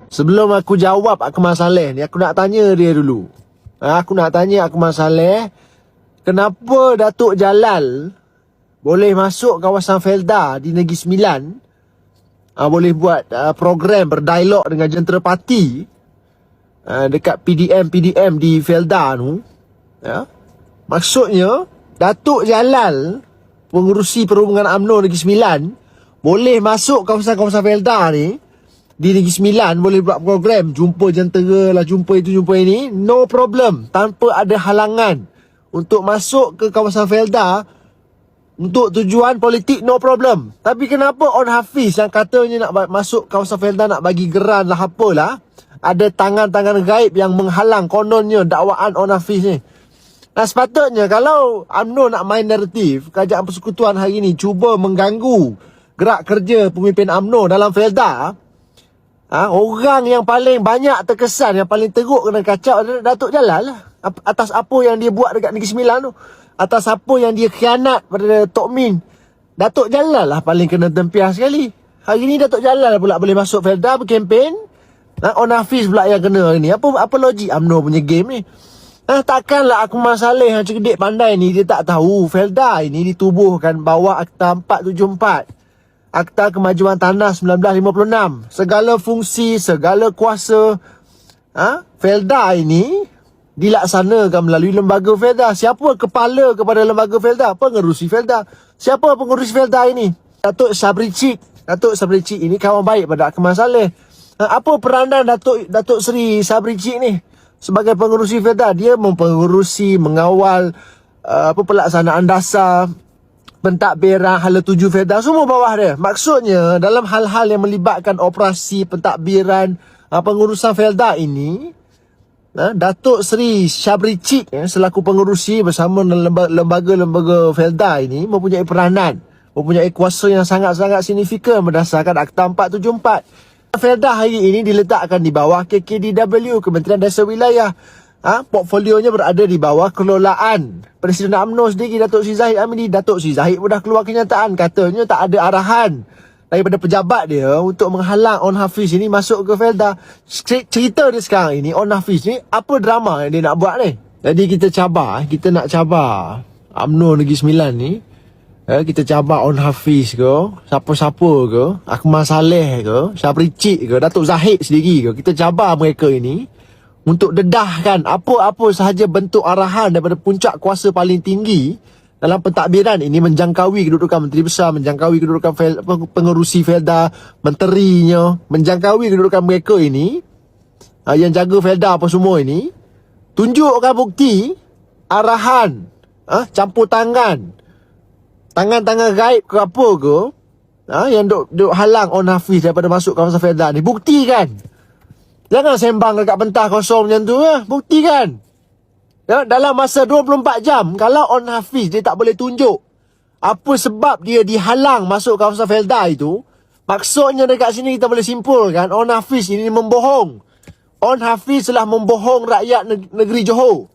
Sebelum aku jawab Akmal Saleh ni, aku nak tanya dia dulu. Aku nak tanya Akmal Saleh, kenapa Datuk Jalal boleh masuk kawasan Felda di Negeri Sembilan, boleh buat program berdialog dengan jentera parti dekat PDM di Felda tu. Maksudnya Datuk Jalal, pengurusi perhubungan UMNO Negeri Sembilan, boleh masuk kawasan-kawasan Felda ni di Negeri Sembilan, boleh buat program, jumpa jentera lah, jumpa itu, jumpa ini, no problem, tanpa ada halangan untuk masuk ke kawasan Felda untuk tujuan politik, no problem. Tapi kenapa On Hafiz yang katanya nak masuk kawasan Felda, nak bagi geran lah apalah, ada tangan-tangan gaib yang menghalang kononnya dakwaan On Hafiz ni. Nah, sepatutnya kalau UMNO nak main naratif, Kerajaan Persekutuan hari ni cuba mengganggu gerak kerja pemimpin UMNO dalam Felda, orang yang paling banyak terkesan, yang paling teruk kena kacau adalah Datuk Jalal lah. Atas apa yang dia buat dekat Negeri Sembilan tu, atas apa yang dia khianat pada Tok Min, Datuk Jalal lah paling kena tempias sekali. Hari ni Datuk Jalal pula boleh masuk Felda berkempen, On Hafiz pula yang kena hari ni. Apa logik UMNO punya game ni? Takkanlah Akmal Saleh yang cerdik pandai ni, dia tak tahu Felda ini ditubuhkan bawah Akta 474, Akta Kemajuan Tanah 1956. Segala fungsi, segala kuasa Felda ini dilaksanakan melalui lembaga Felda. Siapa kepala kepada lembaga Felda? Pengerusi Felda. Siapa pengerusi Felda ini? Datuk Sabri Cik. Datuk Sabri Cik ini kawan baik pada Akmal Saleh. Apa peranan Datuk Seri Sabri Cik ni sebagai pengerusi Felda? Dia mempengerusi, mengawal pelaksanaan dasar, pentadbiran hala 7 Felda, semua bawah dia. Maksudnya dalam hal-hal yang melibatkan operasi pentadbiran, pengurusan Felda ini, Datuk Seri Sabri Cik selaku pengerusi bersama lembaga-lembaga Felda ini mempunyai peranan, mempunyai kuasa yang sangat-sangat signifikan berdasarkan Akta 474. Felda hari ini diletakkan di bawah KKDW, Kementerian Dasar Wilayah. Portfolionya berada di bawah kelolaan Presiden UMNO sendiri, Datuk Seri Zahid Hamidi. Datuk Seri Zahid pun dah keluar kenyataan, katanya tak ada arahan daripada pejabat dia untuk menghalang On Hafiz ini masuk ke Felda. Cerita dia sekarang ini, On Hafiz ni apa drama yang dia nak buat ni? Jadi kita nak cabar UMNO Negeri Sembilan ni. Kita cabar On Hafiz ke, siapa-siapa ke, Akmal Saleh ke, Sabri Cik ke, Datuk Zahid sendiri ke. Kita cabar mereka ini untuk dedahkan apa-apa sahaja bentuk arahan daripada puncak kuasa paling tinggi dalam pentadbiran ini, menjangkaui kedudukan Menteri Besar, menjangkaui kedudukan pengerusi Felda, menterinya, menjangkaui kedudukan mereka ini, yang jaga Felda apa semua ini. Tunjukkan bukti arahan, campur tangan gaib ke apa ke, yang duk halang On Hafiz daripada masuk kawasan Felda ni. Buktikan. Jangan sembang dekat pentah kosong macam tu. Buktikan. Dalam masa 24 jam, kalau On Hafiz dia tak boleh tunjuk apa sebab dia dihalang masuk kawasan Felda itu, maksudnya dekat sini kita boleh simpulkan On Hafiz ini membohong. On Hafiz telah membohong rakyat negeri Johor.